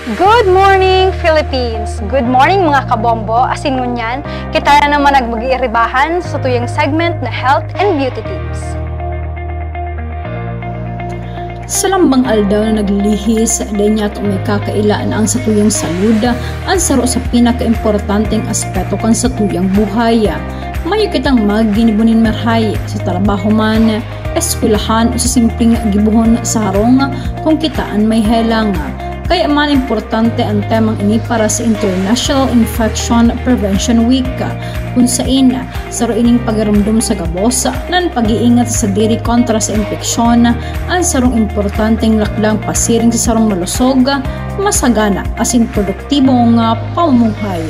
Good morning, Philippines! Good morning mga kabombo! Asin ngunyan, kita na naman nagmag-iiribahan sa tuyang segment na Health and Beauty Tips. Sa lambang aldaw na naglilihis, dahil niya may kakailaan ang sa tuyang saluda, ang saro sa pinaka-importanteng aspeto kan sa tuyang buhaya. Mayo kitang maginibunin marhay sa trabaho man, eskwelahan o sa simpleng gibuhon sa harong kung kitaan may helang. Kaya man importante ang temang ini para sa International Infection Prevention Week kung saan saro ining pagaramdam sa gabos nan pag-iingat sa diri kontra sa impeksyon ang sarong importanteng lakdang pasiring sa sarong malusog, masagana asin produktibong pamumuhay.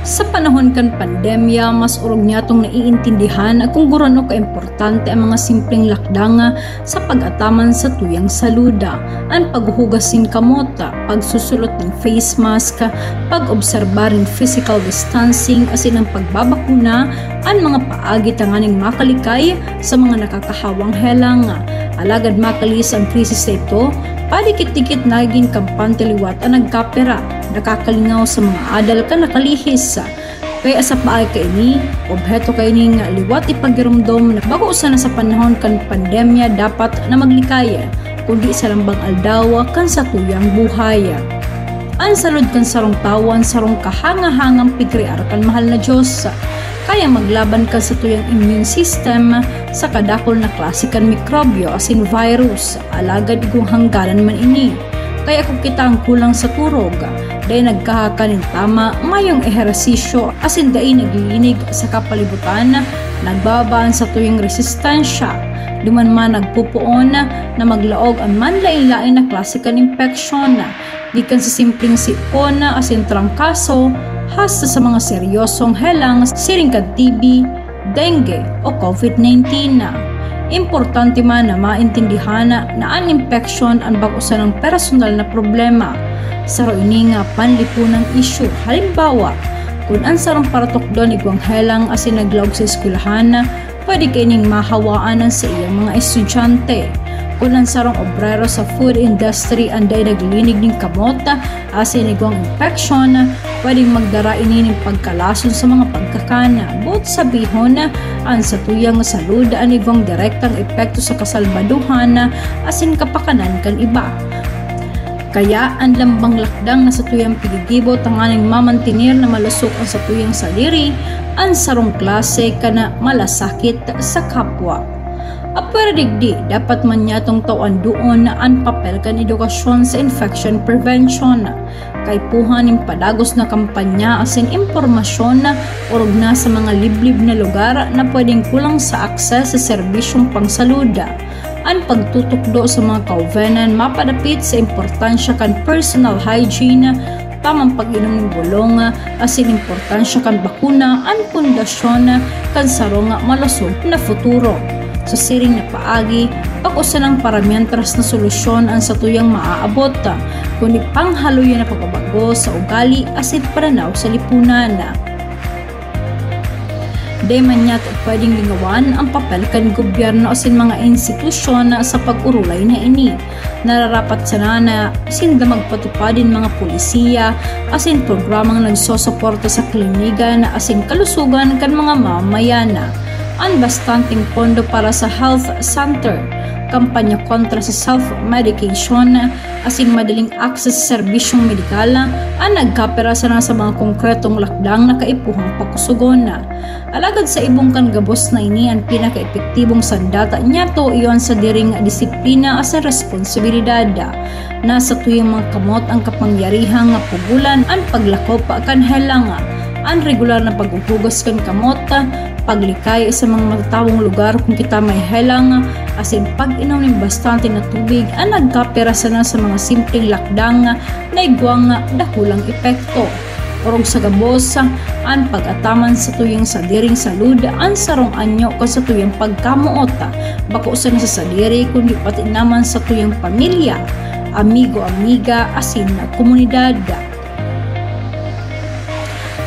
Sa panahon kan pandemya, mas urog niya itong naiintindihan kung gurano ka-importante ang mga simpleng lakdang sa pag-ataman sa tuyang saluda. Ang paghuhugasin kamota, pagsusulot ng face mask, pag-obserba rin physical distancing, asin ang pagbabakuna, ang mga paagi tanganing makalikay sa mga nakakahawang helang. Alagad makalis ang krisis na ito, padikit-dikit naging kampante liwat ang nagkapera, nakakalingaw sa mga adal ka nakalihis. Kaya sa paay ka ini, obheto ka ini nga liwat ipagirumdom na bago usa na sa panahon kan pandemya dapat na maglikaya, kundi sa lambang aldawa kan sa tuyang buhaya. Ang salud kan sarong tawan, sarong kahanga-hangang pigriar kan mahal na Diyos. Kaya maglaban ka sa tuyang immune system sa kadakol na klasikan mikrobyo asin virus, alagad igong hanggalan man ini. Kaya kung kita ang kulang sa turog, dahil nagkahakanin tama, mayong ehersisyo asin dahil naglilinig sa kapalibutan, nagbabaan sa tuyang resistensya, duman man nagpupuon na maglaog ang manlain-lain na klasikan infeksyon, gikan sa simpleng sipon asin trangkaso, hasta sa mga seryosong helang siring kag TB, dengue o COVID-19 na. Importante man na maintindihan na ang infeksyon ang bagusan ng personal na problema. Saro ini nga panlipunang issue. Halimbawa, kung ang sarong paratok doon igwang helang asin naglaog sa eskwelahan, pwede kaining mahawaan sa iyang mga estudyante. Kung ang sarong obrero sa food industry anday naglinig ng kamota asin igwang infeksyon, pwedeng magdara ini ng pagkalason sa mga pagkakana. Bot sabihon ang sa tuyang salud ang igwang direktang epekto sa kasalbaduhan asin kapakanan kan iba. Kaya ang lambang lakdang na sa tuyang pigigibo tanganing mamantinir na malusok ang sa tuyang saliri, ang sarong klase ka na malasakit sa kapwa. Apara digdi, dapat man niyatong tawan doon na ang papel kan edukasyon sa infection prevention. Kay puhan ng padagos na kampanya asin impormasyon na urog na sa mga liblib na lugar na pwedeng kulang sa akses sa serbisyong pangsaluda. Ang pagtutukdo sa mga kauvenan mapadapit sa importansya kan personal hygiene, tamang pag-inom ng bulong, asin importansya kan bakuna, ang pundasyon kan sarong malusog na futuro. Sa siring na paagi, pag-usa ng paramientras na solusyon ang sa tuyang maaabot, kundi panghaluyan na pagbabago sa ugali asin pananaw sa lipunan. Di man niya pwedeng lingawan ang papel kan gobyerno asin mga institusyon sa pag-urulay na ini. Nararapat sana na asin magpatupadin mga pulisiya asin programang nagsosuporta sa klinigan asin kalusugan kan mga mamayana. Ang bastanteng pondo para sa health center, kampanya kontra sa self-medication, asin madaling access sa serbisyong medikal, ang nagkapera sana sa mga konkretong lakdang na kaipuhang pagkusugon. Alagad sa ibong kan gabos na ini ang pinaka-epektibong sandata niya to iyon sa diring disiplina as responsibilidad. Nasa tuyong mga kamot ang kapangyarihang pugulan ang paglakop kan helang, ang regular na paghuhugas kan kamot, paglikay sa mga matatawong lugar kung kita may helang, asin pag-inom ng bastante na tubig ang nagkapera sana sa mga simpleng lakdang na igwang dakulang epekto. Orong sa gabos, ang pag-ataman sa tuyang sadiring salud, ang sarong anyo ka sa tuyang pagkamuota, bako sa nasa sadiri kundi pati naman sa tuyang pamilya, amigo-amiga, asin na komunidad.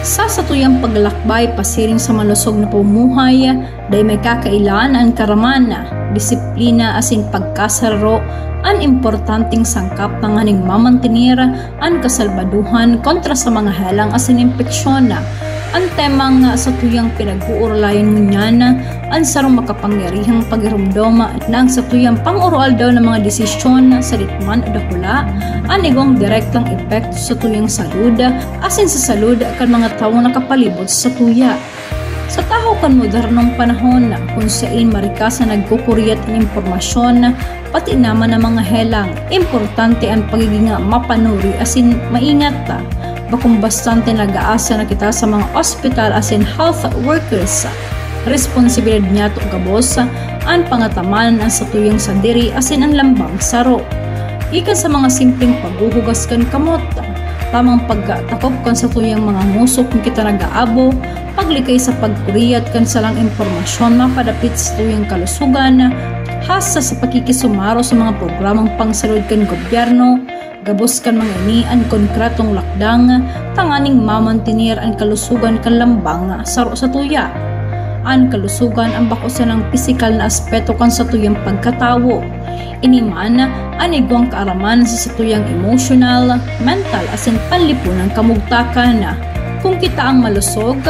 Sa satuyang paglalakbay pasiring sa malusog na pamumuhay, day may kakailan ang karamana, disiplina asin pagkasaro, ang importanteng sangkap ng aning mamantinir ang kasalbaduhan kontra sa mga helang asin impeksyon. Ang temang sa tuyang pinag-uurlayan mo niyan, ang sarong makapangyarihang pagirumdom na ang sa tuyang pang-urual daw ng mga desisyon sa litman o dakula, ang igong direktang epekto sa tuyang salud, asin sa salud kan mga taong nakapalibot sa tuya. Sa taho kan modernong panahon kung saan marikas na nagkukuryat ng impormasyon, pati naman ng mga helang, importante ang pagiging mapanuri asin maingat bakong bastante nag-aasa na kita sa mga ospital asin health workers. Responsibilidad niya to gabos ang pangataman ang sa tuyang sandiri asin ang lambang saro. Ikan sa mga simpleng paghuhugas kan kamot, tamang pagtakop kan sa tuyang mga musok kung kita nag-aabo, paglikay sa pagkuriyat kan sa lang impormasyon mapadapit sa tuyang kalusugan, hasa sa pakikisumaro sa mga programang pangsalud kan gobyerno, gabos kan mga inian konkretong lakdang, tanganing mamantinir ang kalusugan kan lambang saro sa tuya. Ang kalusugan ang bakusan ng pisikal na aspeto kan sa tuyang pagkatawo. Iniman ang igwang kaaraman sa tuyang emotional, mental asin panlipunan kamugtakan. Kung kita ang malusog,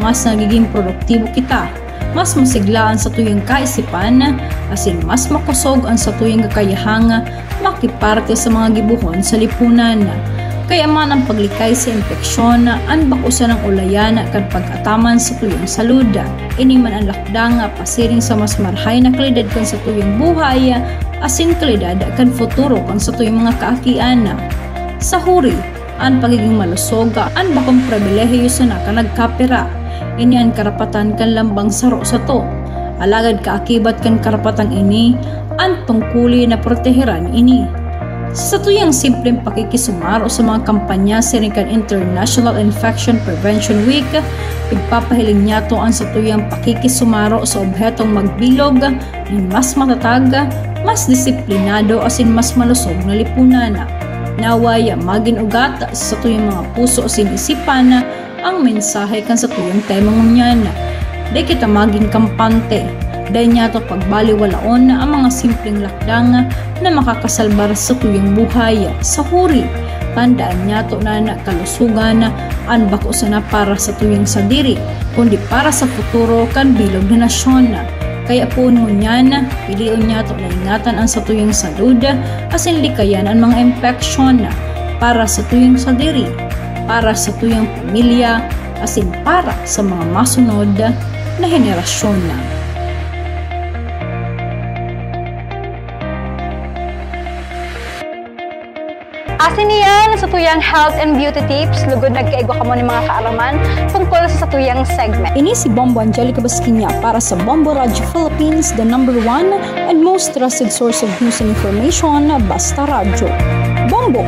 mas nagiging produktibo kita. Mas masiglaan sa tuyang kaisipan, asin mas makusog ang sa tuyang kakayahang makiparte sa mga gibuhon sa lipunan. Kaya man ang paglikay sa impeksyon, ang bakusan ng ulayan kan pag-ataman sa tuyang salud. Iniman ang lakdang pasiring sa mas marhay na kalidad kan sa tuyang buhay, asin kalidad kan futuro kan sa tuyang mga kaakian. Sa huri, ang pagiging malusog, ang bakong pribilehiyo sa nagkapira. Ini ang karapatan kan lambang saro sa to. Alagad kaakibat kan karapatan ini, ang tungkuli na proteheran ini. Sa tuyang simpleng pakikisumaro sa mga kampanya sa International Infection Prevention Week, ippapahiling niya to ang sa tuyang pakikisumaro sa obhetong magbilog ng mas matatag, mas disiplinado asin mas malusog na lipunan. Naway magin-ugat sa tuyang mga puso asin isipan ang mensahe kan sa tuyang temang ngunyan. Day kita maging kampante, day niya to pagbaliwalaon ang mga simpleng lakdang na makakasalbar sa tuyang buhay. Sa huri, tandaan niya to na kalusugan ang bakusan na para sa tuyang sadiri, kundi para sa futuro kan bilog na nasyon. Kaya po ngunyan, piliun niya to na ingatan ang sa tuyang salud, asin likayan ang mga impeksyon para sa tuyang sadiri, para sa tuyang pamilya, asin para sa mga masunod na henerasyon na. Asin niyan sa tuyang health and beauty tips, lugod nagkaigwa ka mo ni mga kaalaman tungkol sa tuyang segment. Ini si Bombo Angelica Basquinia para sa Bombo Radio Philippines, the #1 and most trusted source of news and information, Basta Radio. Bombo!